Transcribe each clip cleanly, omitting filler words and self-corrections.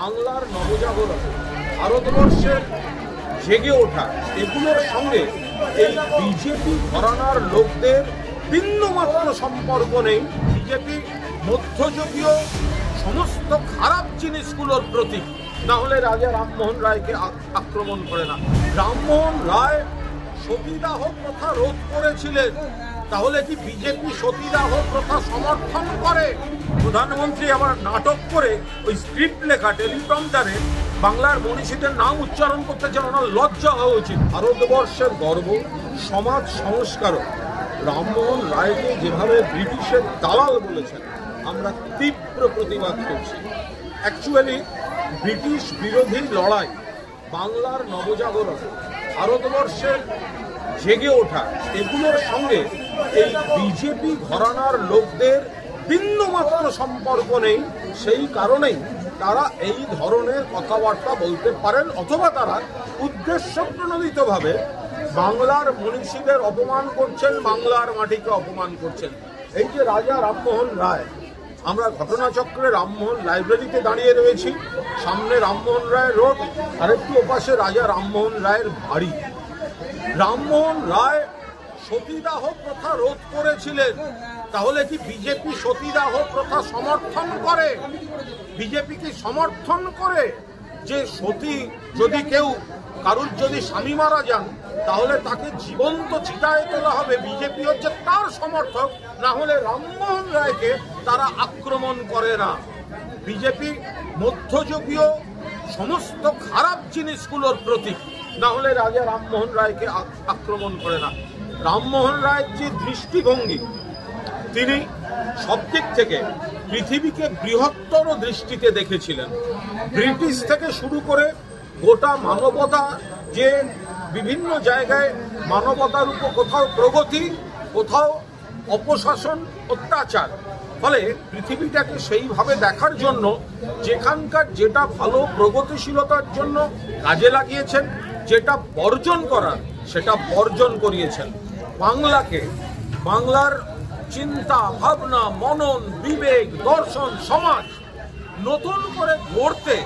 বাংলার নবজাগরণ, ভারতবর্ষের জেগে ওঠা, এগুলোর সঙ্গে এই বিজেপি ঘরানার লোকদের বিন্দুমাত্র সম্পর্ক নেই। বিজেপি মধ্যযুগীয় সমস্ত খারাপ জিনিসগুলোর প্রতীক। না হলে রাজা রামমোহন রায়কে আক্রমণ করে না। রামমোহন রায় সতীদাহ প্রথা রোধ করেছিলেন, তাহলে কি বিজেপি সতীদাহ প্রথা সমর্থন করে? প্রধানমন্ত্রী আবার নাটক করে ওই স্ক্রিপ্ট লেখা টেলিপ্রম্পটারে বাংলার মনীষীদের নাম উচ্চারণ করতে চান, ওনার লজ্জা হওয়া উচিত। ভারতবর্ষের গর্ব, সমাজ সংস্কারক রামমোহন রায়কে যেভাবে ব্রিটিশের দালাল বলেছেন, আমরা তীব্র প্রতিবাদ করছি। অ্যাকচুয়ালি ব্রিটিশ বিরোধী লড়াই, বাংলার নবজাগরণ, ভারতবর্ষের জেগে ওঠা, এগুলোর সঙ্গে এই বিজেপি ঘরানার লোকদের বিন্দুমাত্র সম্পর্ক নেই। সেই কারণেই তারা এই ধরনের কথাবার্তা বলতে পারেন, অথবা তারা উদ্দেশ্যপ্রণোদিতভাবে বাংলার মনীষীদের অপমান করছেন, বাংলার মাটিকে অপমান করছেন। এই যে রাজা রামমোহন রায়, আমরা ঘটনাচক্রে রামমোহন লাইব্রেরিতে দাঁড়িয়ে রয়েছি, সামনে রামমোহন রায় রোড, আরেকটু ওপাশে রাজা রামমোহন রায়ের বাড়ি। রামমোহন রায় সতীদাহ প্রথা রোধ করেছিলেন, তাহলে কি বিজেপি সতীদাহ প্রথা সমর্থন করে? বিজেপি কি সমর্থন করে যে সতী যদি কেউ কারুর যদি স্বামী মারা যান তাহলে তাকে জীবন্ত চিতায় তোলা হবে? বিজেপি হচ্ছে তার সমর্থক, না হলে রামমোহন রায়কে তারা আক্রমণ করে না। বিজেপি মধ্যযুগীয় সমস্ত খারাপ জিনিসগুলোর প্রতীক, না হলে রাজা রামমোহন রায়কে আক্রমণ করে না। রামমোহন রায়ের যে দৃষ্টিভঙ্গি, তিনি সব দিক থেকে পৃথিবীকে বৃহত্তর দৃষ্টিতে দেখেছিলেন। ব্রিটিশ থেকে শুরু করে গোটা মানবতা, যে বিভিন্ন জায়গায় মানবতার উপর কোথাও প্রগতি, কোথাও অপশাসন, অত্যাচার, ফলে পৃথিবীটাকে সেইভাবে দেখার জন্য যেখানকার যেটা ভালো প্রগতিশীলতার জন্য কাজে লাগিয়েছেন, যেটা বর্জন করার সেটা বর্জন করিয়েছেন। বাংলাকে, বাংলার চিন্তা ভাবনা, মনন, বিবেক, দর্শন, সমাজ নতুন করে গড়তে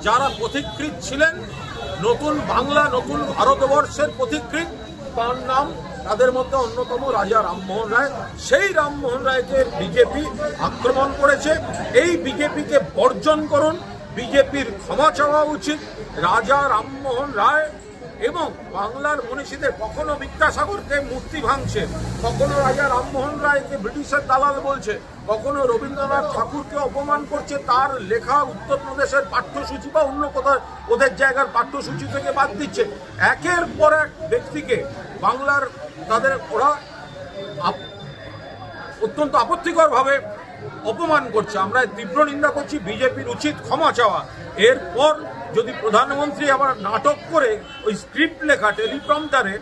যারা পথিকৃৎ ছিলেন, নতুন বাংলা, নতুন ভারতবর্ষের পথিকৃৎ, তার নাম, তাদের মধ্যে অন্যতম রাজা রামমোহন রায়। সেই রামমোহন রায়কে বিজেপি আক্রমণ করেছে। এই বিজেপিকে বর্জন করুন, বিজেপির ক্ষমা চাওয়া উচিত। রাজা রামমোহন রায় এবং বাংলার মনীষীদের, কখনো বিদ্যাসাগরকে মূর্তি ভাঙছে, কখনো রাজা রামমোহন রায়কে ব্রিটিশের দালাল বলছে, কখনো রবীন্দ্রনাথ ঠাকুরকে অপমান করছে, তার লেখা উত্তরপ্রদেশের পাঠ্যসূচি বা অন্য কোথাও ওদের জায়গার পাঠ্যসূচি থেকে বাদ দিচ্ছে। একের পর এক ব্যক্তিকে বাংলার তাদের ওরা অত্যন্ত আপত্তিকরভাবে অপমান করছে। আমরা তীব্র নিন্দা করছি। বিজেপির উচিত ক্ষমা চাওয়া। এরপর যদি প্রধানমন্ত্রী আবার নাটক করে ওই স্ক্রিপ্ট লেখা টেলিপ্রম্পটারে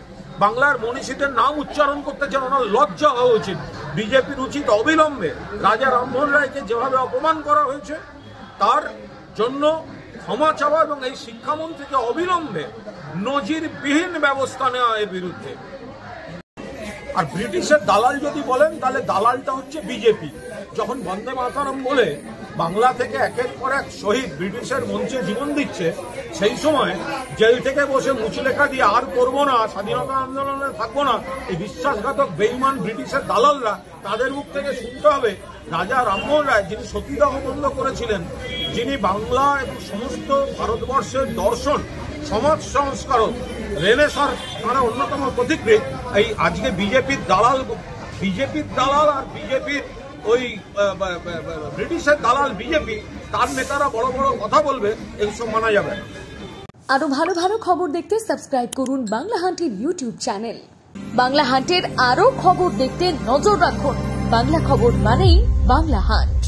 বাংলার মনীষীদের নাম উচ্চারণ করতে চান, ওনার লজ্জা হওয়া উচিত। বিজেপির উচিত অবিলম্বে রাজা রামমোহন রায়কে যেভাবে অপমান করা হয়েছে তার জন্য ক্ষমা চাওয়া এবং এই শিক্ষামন্ত্রীকে অবিলম্বে নজিরবিহীন ব্যবস্থা নেওয়া এর বিরুদ্ধে। আর ব্রিটিশের দালাল যদি বলেন, তাহলে দালালটা হচ্ছে বিজেপি। যখন বন্দে মাতরম বলে বাংলা থেকে একের পর এক শহীদ ব্রিটিশের মঞ্চে জীবন দিচ্ছে, সেই সময় জেল থেকে বসে মুচলেখা দিয়ে আর করবো না, স্বাধীনতা আন্দোলনে থাকবো না, এই বিশ্বাসঘাতক বেঈমান ব্রিটিশের দালালরা, তাদের মুখ থেকে শুনতে হবে রাজা রামমোহন রায়, যিনি সতীদাহ বন্ধ করেছিলেন, যিনি বাংলা এবং সমস্ত ভারতবর্ষের দর্শন, সমাজ সংস্কারক, রেনেসাঁর তারা অন্যতম পথিকৃৎ, এই আজকে বিজেপির দালাল আর বিজেপির ওই ব্রিটিশের দালাল বিজেপি, তার নেতারা বড় বড় কথা বলবে, এইসব মানা যাবে না। আরো ভালো ভালো খবর দেখতে সাবস্ক্রাইব করুন বাংলা হান্টের ইউটিউব চ্যানেল। বাংলা হান্টের আরো খবর দেখতে নজর রাখুন। বাংলা খবর মানেই বাংলা হান্ট।